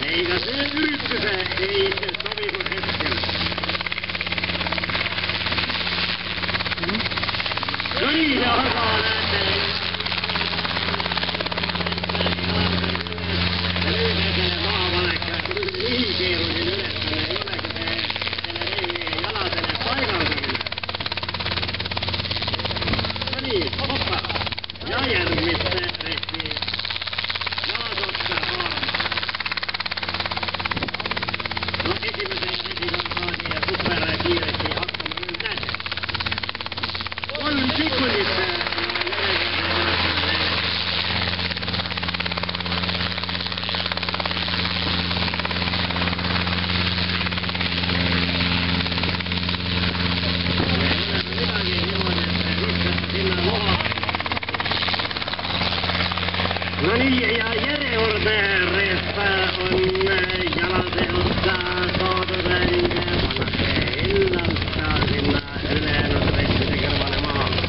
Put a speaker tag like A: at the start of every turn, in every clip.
A: Eikä se yritykseen ei itse sovi kuin hetkellä. No niin, ja alkaa lähteä. Ja nyt etelä maavalekkaan, kun niin kieruisin ylös tänne, jollekö se tänne reivien jalat tänne paikalta ylös. No niin, hoppa. Ja järmistä rehtiin. Jalat ottaa haamaan. No ensimmäisen esikantaani ja superää kiirettiin hakkamaan nyt näin. 3 sekunnissa. No niin, ja Jere Orberista on jalanse ottaa Sootusen panakee illalta sinna yleen on reissisen kervalle maalle.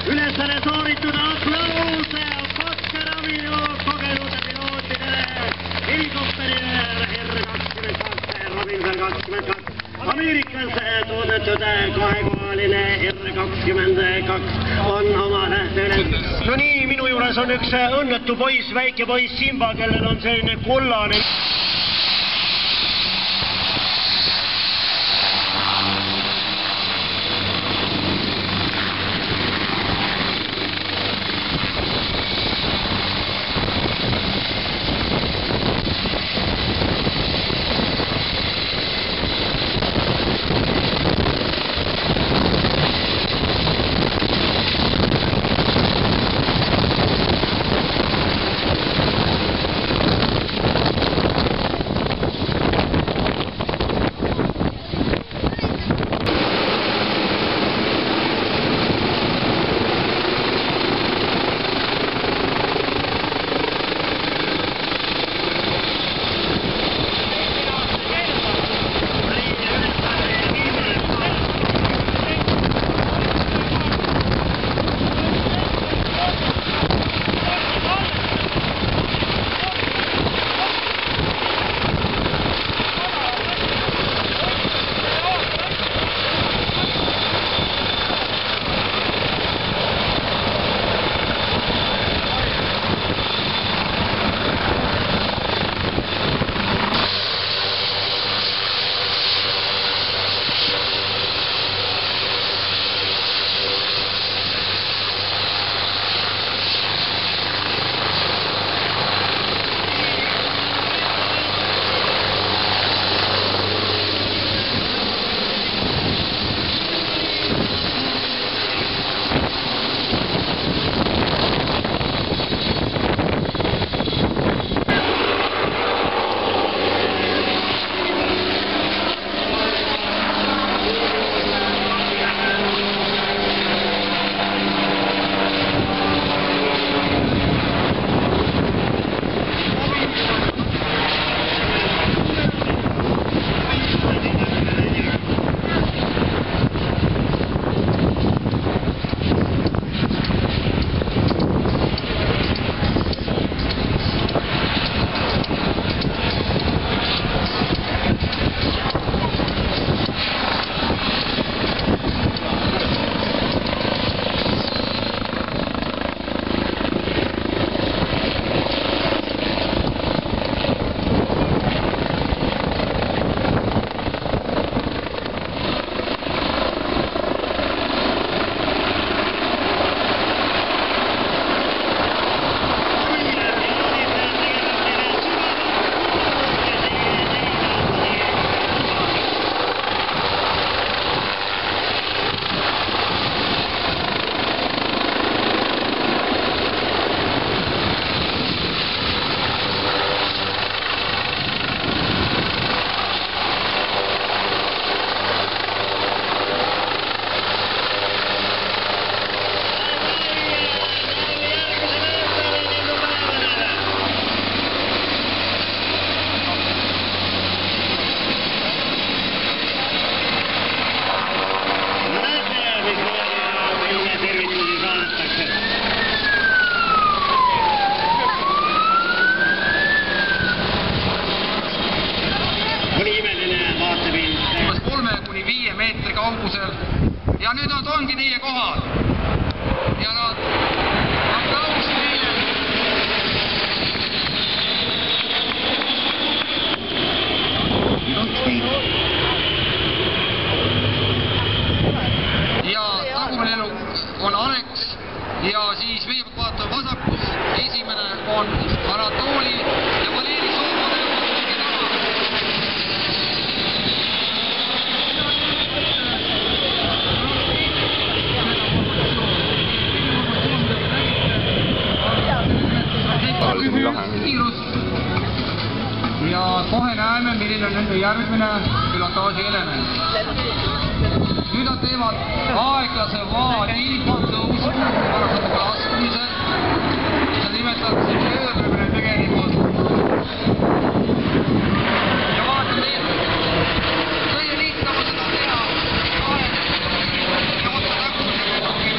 A: Ylessänne suorittuna aplause, Kotka-Ravio, kokeilulta piloottinelle, helikopterille R22, Robinson 22, Amerikkansa tuotettu tää kahdenkoallinen R22 on oma lähtöinen. No niin, minun juures on yksi õnnettu poiss, väike poiss Simba, kellel on selline kullane.
B: kuni 5 meetri kaugusel. Ja nüüd nad ongi teie kohal. Ja nad aplaus neile. Ja tagumine lennuk on Alex ja siis meie poolt vaatame vasakus. Esimene on Anatoli ja Valeri Soomode lennuk taga. Ja kohe näeme, milline on nende järgmine pilotaaži element. Nüüd nad teevad aeglase vaadi infotõusu varasatega astumise. Seda nimetatakse pöörlemine tegelikult. Ja vaatame teie. Kõige lihtsam on seda teha. Ja võtta tagumine lennuki.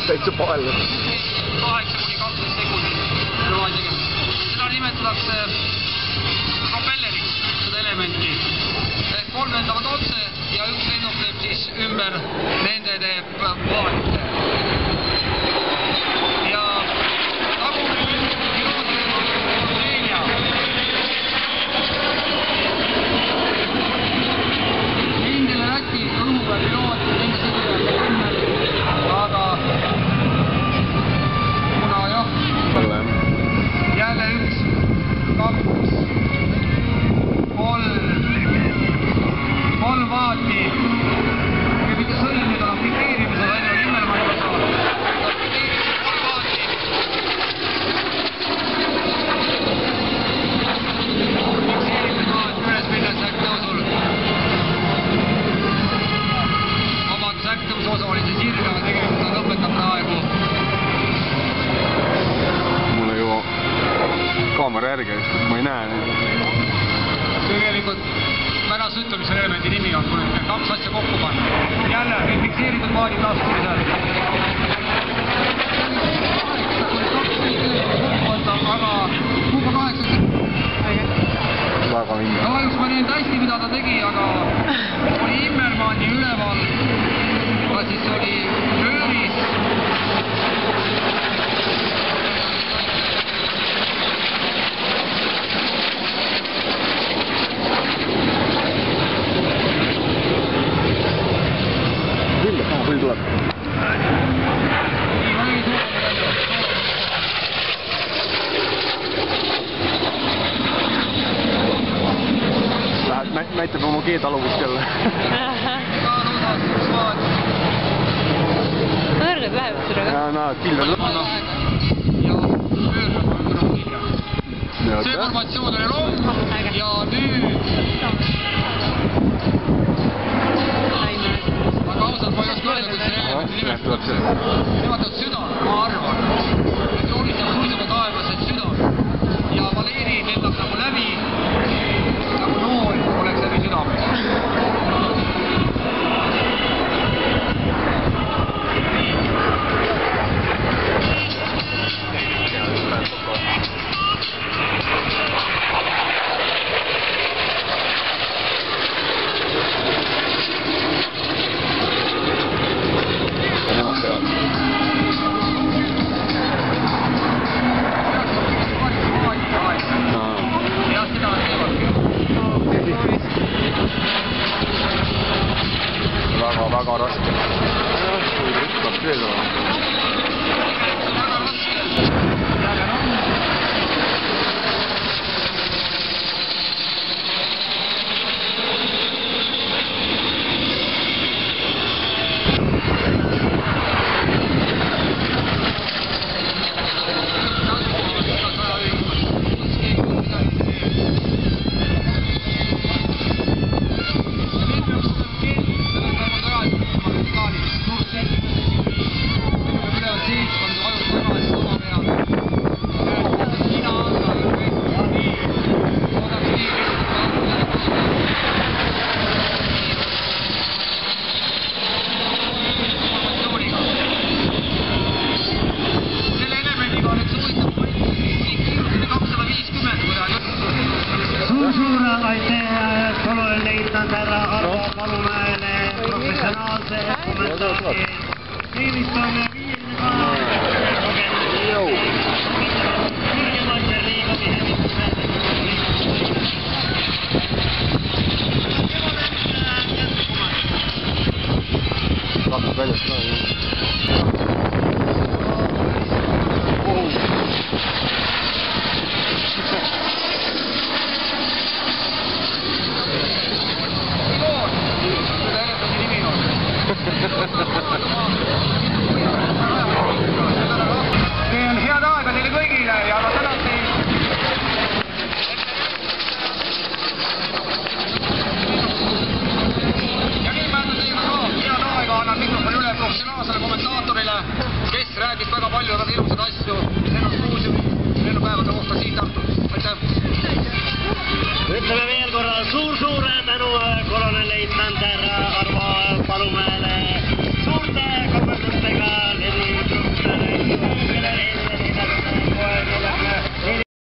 C: Täitsa palju.
B: 8–12 sekundit. Seda nimetatakse propelleriks, seda elementi. Ehk 3 lendavad otse ja üks lennuk teeb siis ümber, nende teeb vaate. Ja tagumine pilootidega endile Läti õhuväe piloot, nende sõdurjad Lemmel, aga kuna jah, jälle 1, 2, 3 vaati ja mitte sõlmida on pikeerimisel, ainult Lemmel mis see elemendi nimi on, kui need kaks asja kokku panna. Jälle, kõik fikseeritud maadid laskumisel. Aga kuuba 8.
C: Väga minna.
B: Kahjuks ma näen hästi, mida ta tegi, aga oli Immermanni üleval. Ja siis oli Rööris.
C: Küll tuleb. Näitab oma G-taluvust jälle.
D: Kõrged läheb seda ka.
C: Ja kilvel lõpp.
B: Ja see formatsioon oli romm ja nüüd aga ausalt ma ei oska öelda, kui see elemendi nimest nemad on süda, ma arvan. Et joonistavad muidugi taevas, et süda. Ja Valeri lendab nagu läbi nagu nool oleks läbi südames.
C: Väga raske. Rükkab tööd olema. Head aega teile kõigile ja ma tänan teid. Ja nii määrdan teiega ka head aega, annan mikrofoni üle professionaalsele kommentaatorile, kes räägib väga palju väga ilusad asju lennupäevade kohta siin Tartus. Aitäh!
A: Ütleme veel korra suur-suur tänu kolonel leitnant